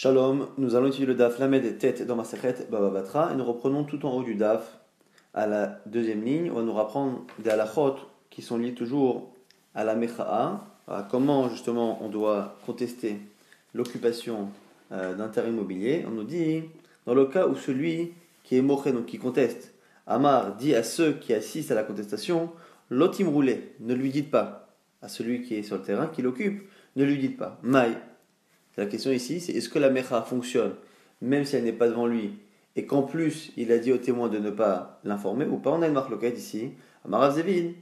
Shalom, nous allons étudier le daf Lamed et Tet dans Masechet Baba Batra et nous reprenons tout en haut du daf à la deuxième ligne. On va nous apprendre des halachot qui sont liés toujours à la mecha'a, à comment justement on doit contester l'occupation d'un terrain immobilier. On nous dit, dans le cas où celui qui est moché, donc qui conteste, Amar dit à ceux qui assistent à la contestation, l'otim roulé, ne lui dites pas, à celui qui est sur le terrain, qui l'occupe, ne lui dites pas, maï. La question ici, c'est est-ce que la mecha fonctionne même si elle n'est pas devant lui et qu'en plus il a dit au témoin de ne pas l'informer ou pas. On a une marque locale ici. Amar Rav Zevid,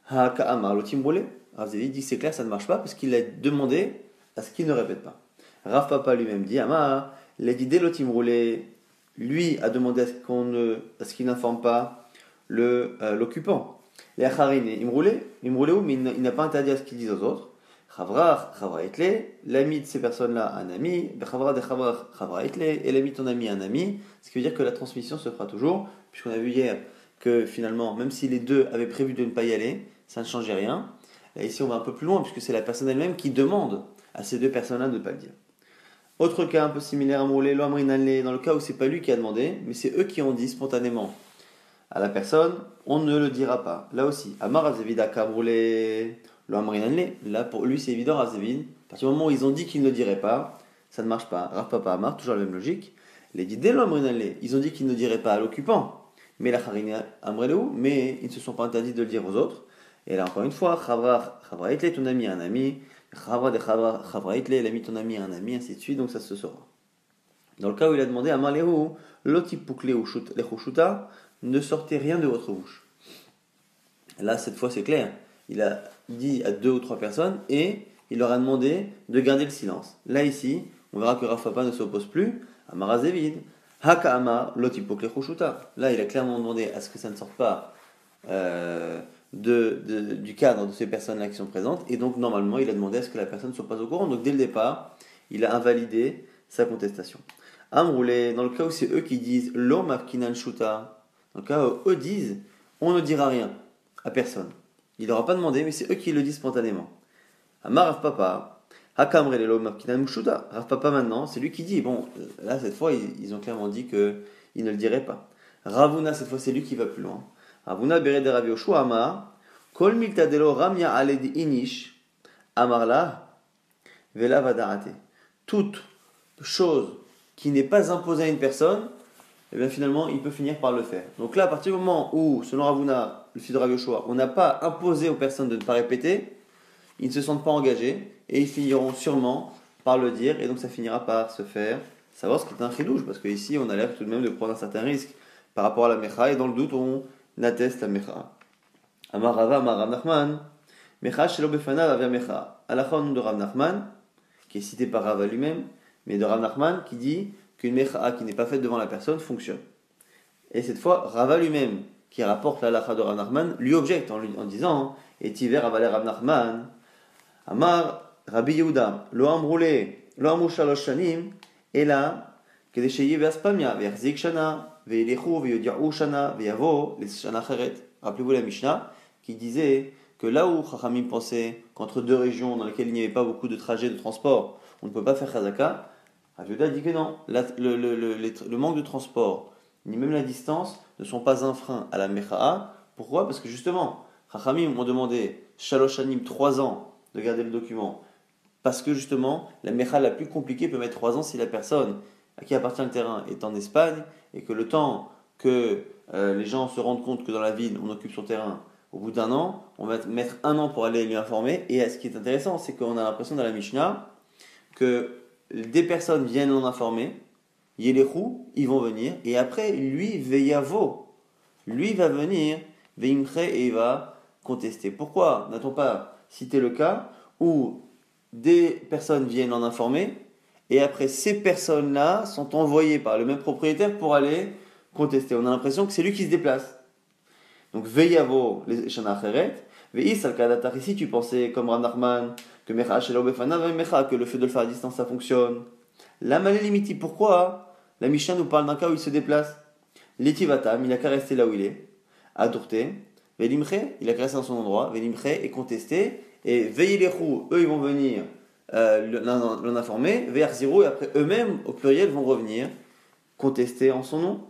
Haka Amar Lotim Roulé. Rav Zevid dit c'est clair, ça ne marche pas parce qu'il a demandé à ce qu'il ne répète pas. Rav Papa lui-même dit Amar, il a dit dès Lotim Roulé, lui a demandé à ce qu'il n'informe pas l'occupant. Les Acharine, il me roulait où, mais il n'a pas interdit à ce qu'il dise aux autres. Chavra etle, l'ami de ces personnes-là, un ami, chavra etle, et l'ami de ton ami, un ami, ce qui veut dire que la transmission se fera toujours, puisqu'on a vu hier que finalement, même si les deux avaient prévu de ne pas y aller, ça ne changeait rien. Là, ici, on va un peu plus loin, puisque c'est la personne elle-même qui demande à ces deux personnes-là de ne pas le dire. Autre cas un peu similaire à Moulé, dans le cas où c'est pas lui qui a demandé, mais c'est eux qui ont dit spontanément à la personne, on ne le dira pas. Là aussi, Amar Azevidaka Moulé. Là, pour lui, c'est évident, Rav Zevid. À partir du moment où ils ont dit qu'ils ne le diraient pas, ça ne marche pas. Rav Papa Amar, toujours la même logique. Les dit dès l'Amrinanle, ils ont dit qu'ils ne diraient pas à l'occupant, mais la Harina Amrelou, mais ils ne se sont pas interdits de le dire aux autres. Et là, encore une fois, Chavra Itle, ton ami, un ami. Chavra Itle, l'ami, ton ami, un ami, ainsi de suite, donc ça se saura. Dans le cas où il a demandé à Marlehu, l'otipukle ou lechushuta, ne sortez rien de votre bouche. Là, cette fois, c'est clair. Il a dit à 2 ou 3 personnes et il leur a demandé de garder le silence. Là, ici, on verra que Rav Papa ne s'oppose plus. Amar Zevid, Haka Amar, l'otipokle chushuta. Là, il a clairement demandé à ce que ça ne sorte pas du cadre de ces personnes-là qui sont présentes. Et donc, normalement, il a demandé à ce que la personne ne soit pas au courant. Donc, dès le départ, il a invalidé sa contestation. Amroulé, dans le cas où c'est eux qui disent l'homme afkinan shuta, dans le cas où eux disent on ne dira rien à personne. Il n'aura pas demandé, mais c'est eux qui le disent spontanément. Amar Rav Papa, Hakamre le l'homme afkinan mushuta. Rav Papa maintenant, c'est lui qui dit. Bon, là cette fois ils ont clairement dit qu'ils ne le diraient pas. Ravuna, cette fois c'est lui qui va plus loin. Ravuna bered Rav Yoshua Amar, Kol miltadelo ramya aled inish, Amarla, vela vadarate. Toute chose qui n'est pas imposée à une personne, et bien finalement, il peut finir par le faire. Donc là, à partir du moment où, selon Ravuna, le fils de Rav Yoshua, on n'a pas imposé aux personnes de ne pas répéter, ils ne se sentent pas engagés, et ils finiront sûrement par le dire, et donc ça finira par se faire. Savoir ce qui est un chilouche, parce qu'ici, on a l'air tout de même de prendre un certain risque par rapport à la mecha, et dans le doute, on atteste la mecha. Amar Rava, Amar Rav Nachman, mecha shelo befanav avia mecha. Alachon de Rav Nachman, qui est cité par Rava lui-même, mais de Rav Nachman qui dit qu'une mecha qui n'est pas faite devant la personne fonctionne. Et cette fois, Rava lui-même, qui rapporte la halakha de Rav Nachman, lui objecte en disant et tiver avalé Rav Nachman, Amar Rabbi Yehuda, lo amroulé, lo amrou shalosh shanim, et là, kede sheye ve'aspamia, ve'achzik shana, ve'elechu, ve'yodia'u shana, ve'yavo, les shana cheret. Rappelez-vous la Mishnah, qui disait que là où Chachamim pensait qu'entre deux régions dans lesquelles il n'y avait pas beaucoup de trajets de transport, on ne peut pas faire chazaka, Rav Yehuda dit que non. Le manque de transport, ni même la distance, ne sont pas un frein à la mecha'a. Pourquoi ? Parce que justement, Chachamim ont demandé Shalosh Shanim 3 ans de garder le document. Parce que justement, la mecha la plus compliquée peut mettre 3 ans si la personne à qui appartient le terrain est en Espagne et que le temps que les gens se rendent compte que dans la ville on occupe son terrain, au bout d'1 an, on va mettre 1 an pour aller lui informer. Et ce qui est intéressant, c'est qu'on a l'impression dans la Mishnah que des personnes viennent l'en informer, Yelechu, ils vont venir, et après, lui, Veyavo, lui va venir, Veimche, et il va contester. Pourquoi n'a-t-on pas cité le cas où des personnes viennent en informer, et après, ces personnes-là sont envoyées par le même propriétaire pour aller contester. On a l'impression que c'est lui qui se déplace. Donc, Veyavo, les Shana Acheret, Veis al-Kadatar, ici, tu pensais, comme Rav Nachman, que Mecha Shelo Befanav Mecha, que le fait de le faire à distance, ça fonctionne. La Malélimiti, pourquoi la Mishnah nous parle d'un cas où il se déplace? L'Etivatam, il a qu'à rester là où il est. Adurte, Velimche, il a qu'à rester dans son endroit. Velimche est contesté. Et Veilechu, eux, ils vont venir l'en informer, vers zéro, et après eux-mêmes, au pluriel, vont revenir contester en son nom.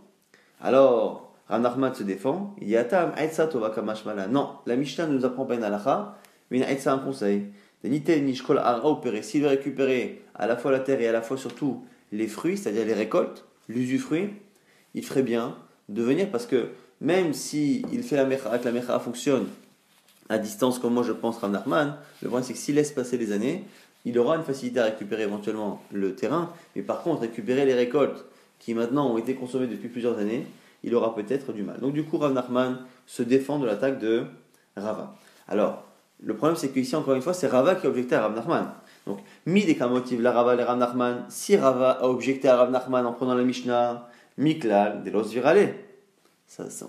Alors, Rav Nachman se défend, il dit Atam, Aïtsa Tova Kamashmala. Non, la Mishnah ne nous apprend pas une halakha, mais une Aïtsa, un conseil. S'il veut récupérer à la fois la terre et à la fois surtout les fruits, c'est-à-dire les récoltes, l'usufruit, il ferait bien de venir parce que même si il fait que la mecha fonctionne à distance, comme moi je pense Rav Nachman, le problème c'est que s'il laisse passer les années, il aura une facilité à récupérer éventuellement le terrain, mais par contre récupérer les récoltes qui maintenant ont été consommées depuis plusieurs années, il aura peut-être du mal. Donc du coup Rav Nachman se défend de l'attaque de Rava. Alors, le problème c'est qu'ici encore une fois c'est Rava qui a objecté à Rav Nachman. Donc, mideka motive la Rava et Rav Nachman, si Rava a objecté à Rav Nachman en prenant la Mishnah, Miklal, de los virale.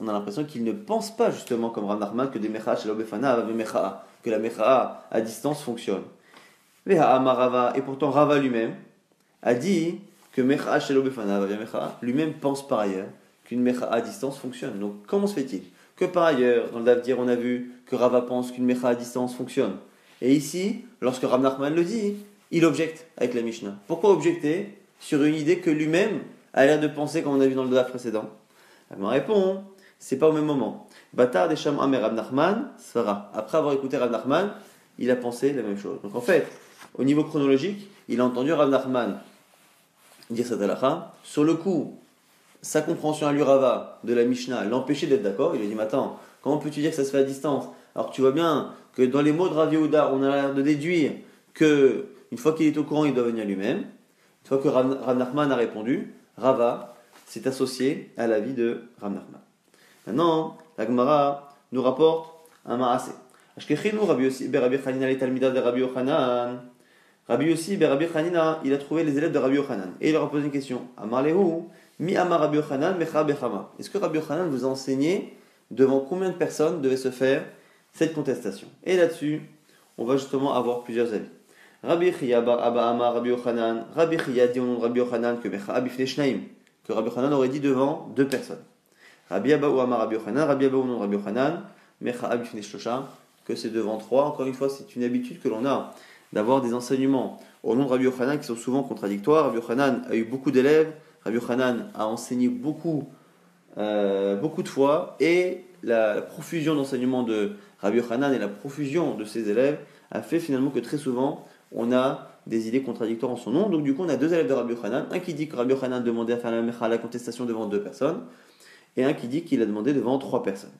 On a l'impression qu'il ne pense pas justement comme Rav Nachman que des mecha shel obefana que la mecha à distance fonctionne. Et pourtant Rava lui-même a dit que mecha shel obefana lui-même pense par ailleurs qu'une mecha à distance fonctionne. Donc comment se fait-il que par ailleurs dans le Davdir on a vu que Rava pense qu'une mecha à distance fonctionne, et ici lorsque Rav Nachman le dit il objecte avec la Mishnah. Pourquoi objecter sur une idée que lui-même a l'air de penser comme on a vu dans le Dav précédent? Elle me répond, c'est pas au même moment. Batar des Sham Amer Rav Nachman, Sara. Après avoir écouté Rav Nachman, il a pensé la même chose. Donc en fait, au niveau chronologique, il a entendu Rav Nachman dire cette halakha. Sur le coup, sa compréhension à lui Rava de la Mishnah l'empêchait d'être d'accord. Il lui a dit, mais attends, comment peux-tu dire que ça se fait à distance? Alors que tu vois bien que dans les mots de Rav Yehuda, on a l'air de déduire que une fois qu'il est au courant, il doit venir lui-même. Une fois que Rav Nachman a répondu, Rava s'est associé à l'avis de Rav Nachman. Maintenant, la Gemara nous rapporte un ma'aseh. Ashkechinu Rabbi Yossi Rabbi Chanina les talmidas de Rabbi Yochanan. Rabbi Yossi Rabbi Chanina, il a trouvé les élèves de Rabbi Yochanan et il leur a posé une question. Amar lehu mi amar Rabbi Yochanan mecha bechama. Est-ce que Rabbi Yochanan vous a enseigné devant combien de personnes devait se faire cette contestation? Et là-dessus, on va justement avoir plusieurs avis. Rabbi Chia bar Abba amar Rabbi Yochanan. Rabbi Chia dit au nom de Rabbi Yochanan que mecha bifnei shnaim, que Rabbi Yochanan aurait dit devant deux personnes. Rabbi Abba ou amar Rabbi Yochanan, Rabbi Abba au nom de Rabbi Yochanan, mecha bifnei shlosha, que c'est devant trois. Encore une fois, c'est une habitude que l'on a d'avoir des enseignements au nom de Rabbi Yochanan qui sont souvent contradictoires. Rabbi Yochanan a eu beaucoup d'élèves, Rabbi Yochanan a enseigné beaucoup de fois, et la profusion d'enseignements de Rabbi Yochanan et la profusion de ses élèves a fait finalement que très souvent on a des idées contradictoires en son nom. Donc du coup on a deux élèves de Rabbi Yochanan, un qui dit que Rabbi Yochanan demandait à faire la contestation devant deux personnes, et un qui dit qu'il a demandé devant trois personnes.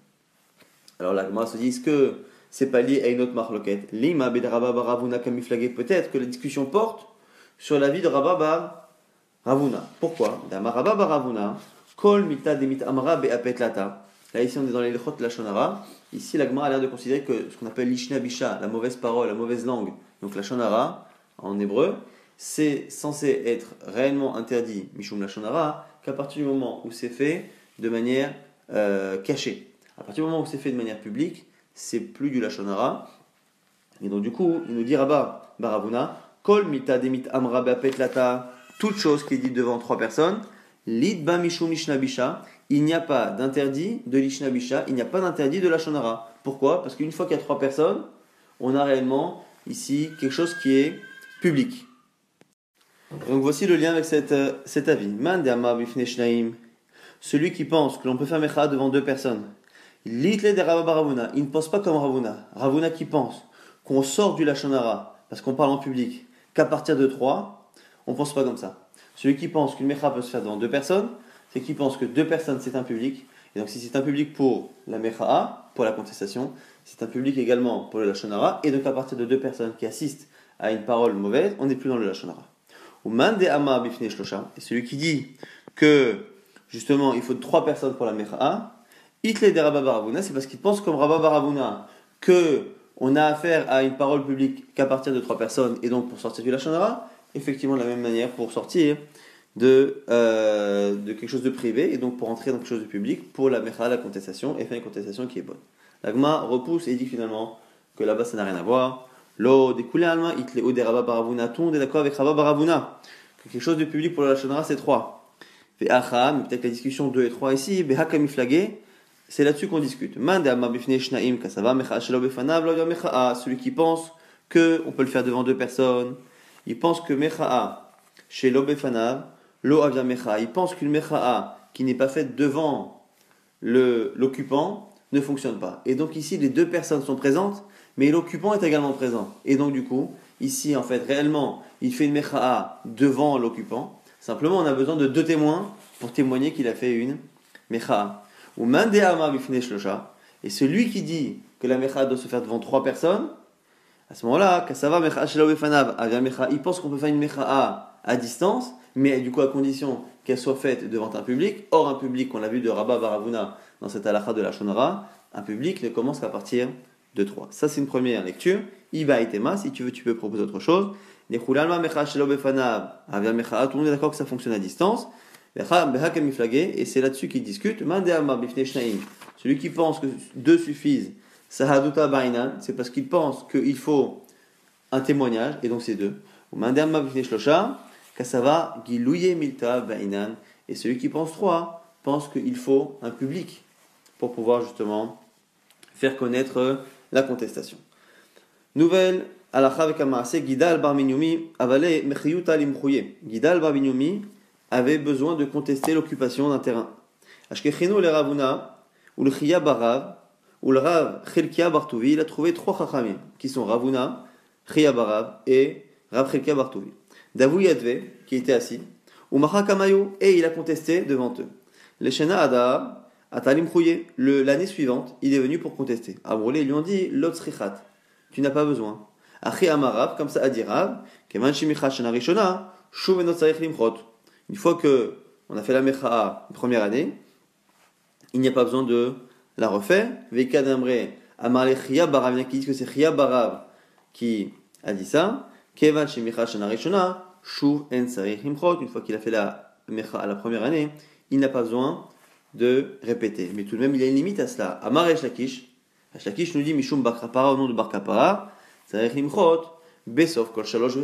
Alors la Gemara se dit, est-ce que c'est pas lié à une autre marloquette? Lima bed Rabba bar Ravuna kamiflagé. Peut-être que la discussion porte sur la vie de Rabba bar Ravuna. Pourquoi? Dama Rabba bar Ravuna kol mita demit amra be'apetlata. Là ici on est dans les lechot la shonara. Ici la Gemara a l'air de considérer que ce qu'on appelle l'ishna bisha, la mauvaise parole, la mauvaise langue, donc la shonara en hébreu, c'est censé être réellement interdit mishum la shonara qu'à partir du moment où c'est fait de manière cachée. À partir du moment où c'est fait de manière publique, c'est plus du lashon hara. Et donc du coup, il nous dit Rabba Baravuna, kol mita demit amra be'apetlata, toute chose qui est dite devant trois personnes, lidba mishum mishnabisha, il n'y a pas d'interdit de l'ishnabisha, il n'y a pas d'interdit de lashon hara. Pourquoi? Parce qu'une fois qu'il y a trois personnes, on a réellement ici quelque chose qui est public. Donc voici le lien avec cet avis. Man de amar bifnei shnaim, celui qui pense que l'on peut faire mecha devant deux personnes. L'itle de Rabba Ravuna, il ne pense pas comme Ravuna. Ravuna qui pense qu'on sort du lashon hara parce qu'on parle en public qu'à partir de trois, on ne pense pas comme ça. Celui qui pense qu'une mecha peut se faire devant deux personnes, c'est qui pense que deux personnes c'est un public. Et donc si c'est un public pour la mecha, pour la contestation, c'est un public également pour le lashon hara. Et donc à partir de deux personnes qui assistent à une parole mauvaise, on n'est plus dans le lashon hara. Ou man de ama bifnei shlosha, et celui qui dit que justement il faut trois personnes pour la mecha, Itle de Rabba Baravuna, c'est parce qu'il pense comme Rabba Baravuna que on a affaire à une parole publique qu'à partir de trois personnes, et donc pour sortir du lashon hara, effectivement de la même manière pour sortir de quelque chose de privé, et donc pour entrer dans quelque chose de public, pour la mecha, la contestation, et faire une contestation qui est bonne. L'agma repousse et dit finalement que là-bas ça n'a rien à voir. Lo découlé alma itle ou de Rabba Baravuna, tout le monde est d'accord avec Rabba Baravuna que quelque chose de public pour le lashon hara c'est trois. Ve'acha, mais peut-être la discussion 2 et 3 ici, beha kamiflagé. C'est là-dessus qu'on discute. Celui qui pense qu'on peut le faire devant deux personnes, il pense que Mecha'a, chez l'Obefanav, Lo Avia Mecha'a, il pense qu'une Mecha'a qui n'est pas faite devant l'occupant ne fonctionne pas. Et donc ici, les deux personnes sont présentes, mais l'occupant est également présent. Et donc du coup, ici, en fait, réellement, il fait une Mecha'a devant l'occupant. Simplement, on a besoin de deux témoins pour témoigner qu'il a fait une Mecha'a. Ou Mande Amar Bifnei Shlosha. Et celui qui dit que la Mecha'a doit se faire devant trois personnes, à ce moment-là, Kassava Mecha'a Shelo Befanav, Avia Mecha'a, il pense qu'on peut faire une Mecha'a à distance, mais du coup à condition qu'elle soit faite devant un public. Or, un public, on l'a vu de Rabba Baravuna dans cette halakha de la Shonara, un public ne commence qu'à partir de 3. Ça, c'est une première lecture. Iba et Tema, si tu veux, tu peux proposer autre chose. Tout le monde est d'accord que ça fonctionne à distance. Et c'est là-dessus qu'ils discutent. Celui qui pense que deux suffisent, c'est parce qu'il pense qu'il faut un témoignage, et donc c'est deux. Et celui qui pense trois, pense qu'il faut un public pour pouvoir justement faire connaître la contestation. Nouvelle halakha avec Amaasé, Gidal bar Minyumi avale mechiyuta limchouye. Gidal bar Minyumi avait besoin de contester l'occupation d'un terrain. Ashkechino le Ravuna ou le Chiya barav ou le Rav Chelkia Bartouvi, il a trouvé trois chachamim qui sont Ravuna, Chiya barav et Rav Chelkia Bartouvi. Davou Yadve qui était assis ou Macha Kamayu et il a contesté devant eux. Le Shena Ada Atalim Chouye, l'année suivante, il est venu pour contester. Abrolé, ils lui ont dit Lotsrichat, tu n'as pas besoin. Achi Amarav, comme ça a dit Rav, Keman Shimicha Shana Rishona, Shuv Enot Sarich Limchot. Une fois que on a fait la Mecha'a première année, il n'y a pas besoin de la refaire. Veka d'Amre, Amarle Chia Barav, il y en a qui disent que c'est Chia Barav qui a dit ça. Kevan Shimicha Shana Rishona, Shuv En Sarich Limchot. Une fois qu'il a fait la Mecha'a la première année, il n'a pas besoin de répéter. Mais tout de même, il y a une limite à cela. Amar Eshlakish, Eshlakish nous dit Mishum Bar Kapara au nom de Bar Kapara, Sarich Limchot, Besov Kol Shalosh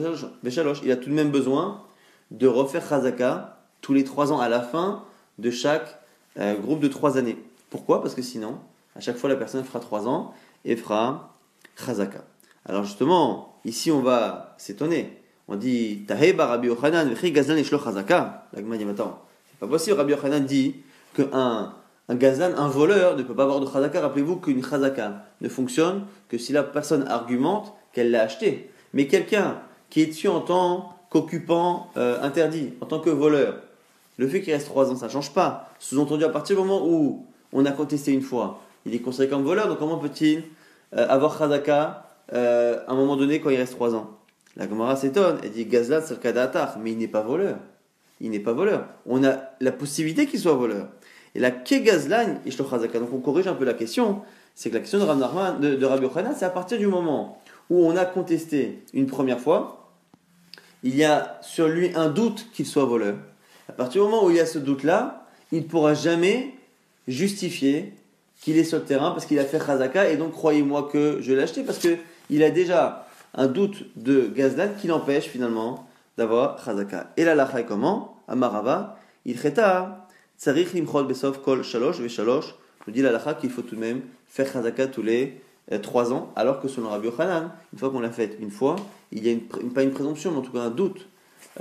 Beshalosh. Il a tout de même besoin de refaire Chazaka tous les 3 ans à la fin de chaque groupe de 3 années. Pourquoi ? Parce que sinon, à chaque fois, la personne fera 3 ans et fera Chazaka. Alors justement, ici, on va s'étonner. On dit Tahé bar Rabbi Yochanan, V'chi Gazlan Yeshlo Chazaka. L'agma dit attends, c'est pas possible. Rabbi Yochanan dit qu'un Gazlan, un voleur, ne peut pas avoir de Chazaka. Rappelez-vous qu'une Chazaka ne fonctionne que si la personne argumente qu'elle l'a acheté. Mais quelqu'un qui est dessus en tant qu'occupant interdit, en tant que voleur, le fait qu'il reste 3 ans, ça ne change pas. Sous-entendu, à partir du moment où on a contesté une fois, il est considéré comme voleur, donc comment peut-il avoir Chazaka à un moment donné quand il reste 3 ans ? La Gemara s'étonne, elle dit Gazlan Salkadatar, mais il n'est pas voleur. Il n'est pas voleur. On a la possibilité qu'il soit voleur. Et la Kegazlan Ishlo Chazaka, donc on corrige un peu la question, c'est que la question de Rabbi Yochanan, c'est à partir du moment où on a contesté une première fois, il y a sur lui un doute qu'il soit voleur. À partir du moment où il y a ce doute-là, il ne pourra jamais justifier qu'il est sur le terrain parce qu'il a fait Chazaka et donc croyez-moi que je l'ai acheté parce qu'il a déjà un doute de Gazlan qui l'empêche finalement d'avoir Chazaka. Et la lacha est comment ? Amarava, il cheta, tsarich limchot besov kol shalosh veshalosh, nous dit la lacha qu'il faut tout de même faire Chazaka tous les 3 ans, alors que selon Rabbi Yochanan, une fois qu'on l'a fait une fois, il y a pas une présomption, mais en tout cas un doute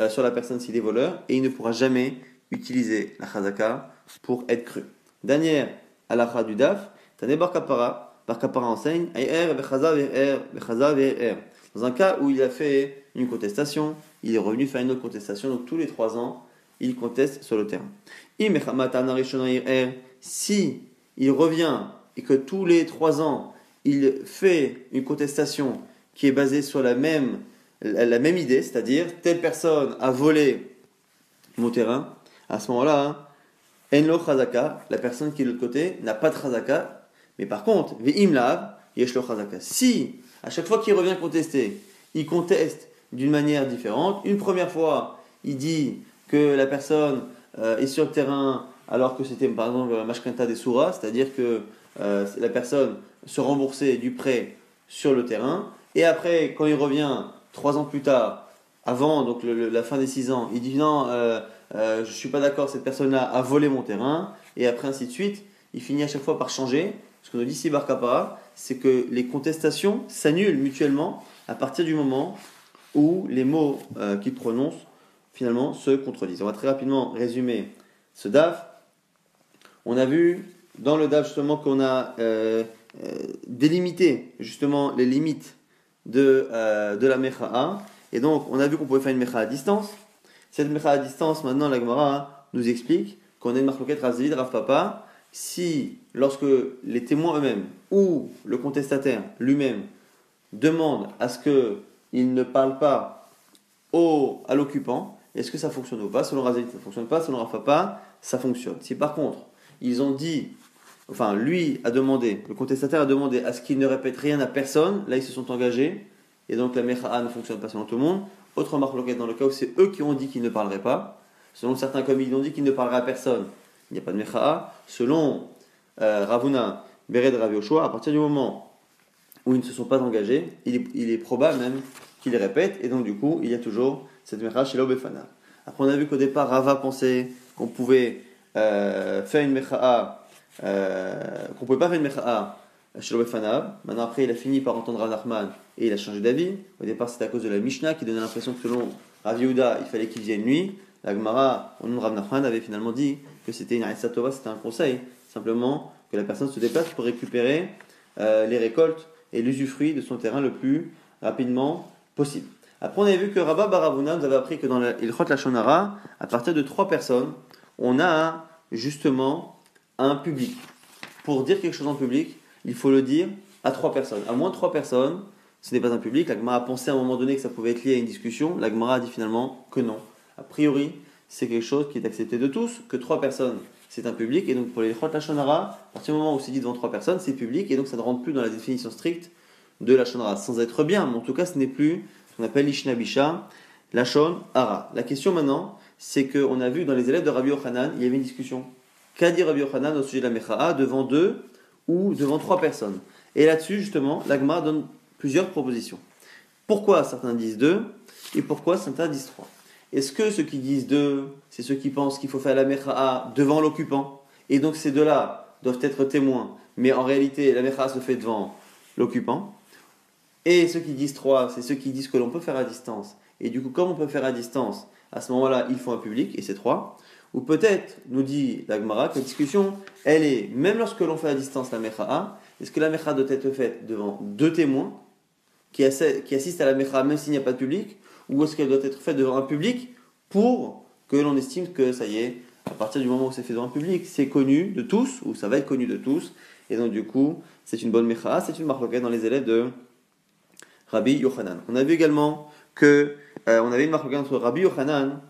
sur la personne s'il est voleur, et il ne pourra jamais utiliser la Chazaka pour être cru. Dernière halakha du Daf, Tane Bar Kapara enseigne, dans un cas où il a fait une contestation, il est revenu faire une autre contestation, donc tous les 3 ans, il conteste sur le terrain. Si il revient et que tous les 3 ans, il fait une contestation qui est basée sur la même idée, c'est-à-dire telle personne a volé mon terrain, à ce moment-là, Enlo Chazaka, la personne qui est de l'autre côté, n'a pas de Chazaka, mais par contre, Ve'im Lav, Yeshlo Chazaka. Si, à chaque fois qu'il revient contester, il conteste d'une manière différente, une première fois, il dit que la personne est sur le terrain alors que c'était par exemple Mashkanta des Souras, c'est-à-dire que la personne se remboursait du prêt sur le terrain, et après, quand il revient 3 ans plus tard, avant donc la fin des 6 ans, il dit non, je ne suis pas d'accord, cette personne-là a volé mon terrain, et après ainsi de suite, il finit à chaque fois par changer. Ce qu'on nous dit ici Bar Kapara, c'est que les contestations s'annulent mutuellement à partir du moment où les mots qu'il prononce finalement se contredisent. On va très rapidement résumer ce daf. On a vu dans le daf justement qu'on a délimité justement les limites de la mecha'a. Et donc on a vu qu'on pouvait faire une mecha'a à distance. Cette mecha'a à distance, maintenant la Gemara nous explique qu'on a une marloquette Rav Zevid, Rav Papa. Si, lorsque les témoins eux-mêmes ou le contestataire lui-même demande à ce qu'il ne parle pas à l'occupant, est-ce que ça fonctionne ou pas? Selon Rav Zevid, ça ne fonctionne pas. Selon Rav Papa, ça fonctionne. Si par contre, ils ont dit, enfin lui a demandé, le contestataire a demandé à ce qu'il ne répète rien à personne, là ils se sont engagés, et donc la mecha'a ne fonctionne pas selon tout le monde. Autre marloquette dans le cas où c'est eux qui ont dit qu'ils ne parleraient pas. Selon certains, comme ils ont dit qu'ils ne parleraient à personne, il n'y a pas de mecha'a. Selon Ravuna, Bered, Rav Yoshua, à partir du moment où ils ne se sont pas engagés, il est probable même qu'ils répètent, et donc du coup, il y a toujours cette mecha'a chez l'Obefana. Après, on a vu qu'au départ, Rava pensait qu'on pouvait faire une mecha'a, qu'on pouvait pas faire une mecha'a chez l'Obefana. Maintenant, après, il a fini par entendre Rav Nachman et il a changé d'avis. Au départ, c'était à cause de la Mishnah qui donnait l'impression que selon Rav Yehuda, il fallait qu'il vienne nuit. La Gemara, au nom de Rav Nachman, avait finalement dit que c'était une Aïssa Tova, c'était un conseil. Simplement que la personne se déplace pour récupérer les récoltes et l'usufruit de son terrain le plus rapidement possible. Après, on avait vu que Rabba Baravuna nous avait appris que dans l'Ilchot Lashon Hara, à partir de 3 personnes, on a justement un public. Pour dire quelque chose en public, il faut le dire à 3 personnes. À moins de 3 personnes, ce n'est pas un public. La Gemara a pensé à un moment donné que ça pouvait être lié à une discussion. La Gemara a dit finalement que non. A priori, c'est quelque chose qui est accepté de tous, que 3 personnes, c'est un public. Et donc pour les Chot Lashon Hara, à partir du moment où c'est dit devant 3 personnes, c'est public. Et donc ça ne rentre plus dans la définition stricte de Lashon Hara. Sans être bien, mais en tout cas, ce n'est plus ce qu'on appelle l'Ishna Bisha, Lashon Hara. La question maintenant, c'est qu'on a vu dans les élèves de Rabbi Yochanan, il y avait une discussion. Qu'a dit Rabbi Yochanan au sujet de la Mecha'a devant 2 ou devant 3 personnes? Et là-dessus, justement, la Gemara donne plusieurs propositions. Pourquoi certains disent 2 et pourquoi certains disent 3? Est-ce que ceux qui disent 2, c'est ceux qui pensent qu'il faut faire la Mecha'a devant l'occupant, et donc ces deux-là doivent être témoins, mais en réalité la Mecha'a se fait devant l'occupant? Et ceux qui disent 3, c'est ceux qui disent que l'on peut faire à distance, et du coup comme on peut faire à distance, à ce moment-là il faut un public, et c'est 3. Ou peut-être, nous dit la Gemara, que la discussion, elle est, même lorsque l'on fait à distance la Mecha'a, est-ce que la Mecha'a doit être faite devant 2 témoins qui assistent à la Mecha'a même s'il n'y a pas de public, ou est-ce qu'elle doit être faite devant un public pour que l'on estime que ça y est, à partir du moment où c'est fait devant un public, c'est connu de tous, ou ça va être connu de tous, et donc du coup, c'est une bonne Mecha'a, c'est une marloquette dans les élèves de Rabbi Yochanan. On a vu également que on avait une marloquette entre Rabbi Yochanan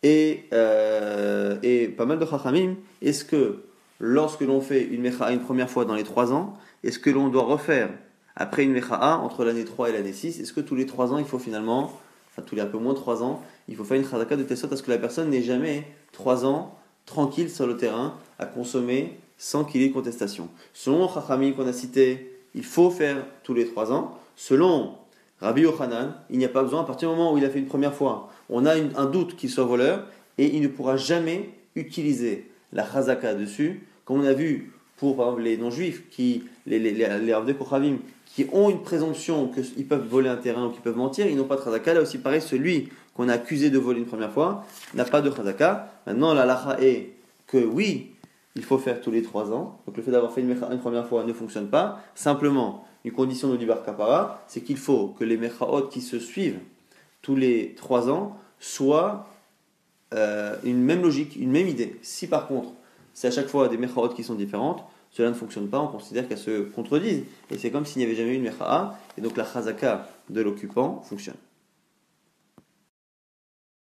et pas mal de Chachamim. Est-ce que lorsque l'on fait une Mecha'a une première fois dans les 3 ans, est-ce que l'on doit refaire après une Mecha'a entre l'année 3 et l'année 6? Est-ce que tous les 3 ans il faut finalement, enfin tous les un peu moins de 3 ans, il faut faire une Chazaka de telle sorte à ce que la personne n'ait jamais 3 ans tranquille sur le terrain à consommer sans qu'il y ait de contestation? Selon Chachamim qu'on a cité, il faut faire tous les 3 ans. Selon Rabbi Yochanan, il n'y a pas besoin. À partir du moment où il a fait une première fois, on a un doute qu'il soit voleur et il ne pourra jamais utiliser la chazaka dessus, comme on a vu pour par exemple les non-juifs, les Rav de Kochavim, qui ont une présomption qu'ils peuvent voler un terrain ou qu'ils peuvent mentir, ils n'ont pas de chazaka. Là aussi pareil, celui qu'on a accusé de voler une première fois n'a pas de chazaka. Maintenant la lacha est que oui, il faut faire tous les 3 ans. Donc le fait d'avoir fait une première fois ne fonctionne pas. Simplement, une condition de l'Ibar Kapara, c'est qu'il faut que les mechaot qui se suivent tous les 3 ans soient une même logique, une même idée. Si par contre, c'est à chaque fois des mechaot qui sont différentes, cela ne fonctionne pas, on considère qu'elles se contredisent. Et c'est comme s'il n'y avait jamais eu une mecha'a, et donc la chazaka de l'occupant fonctionne.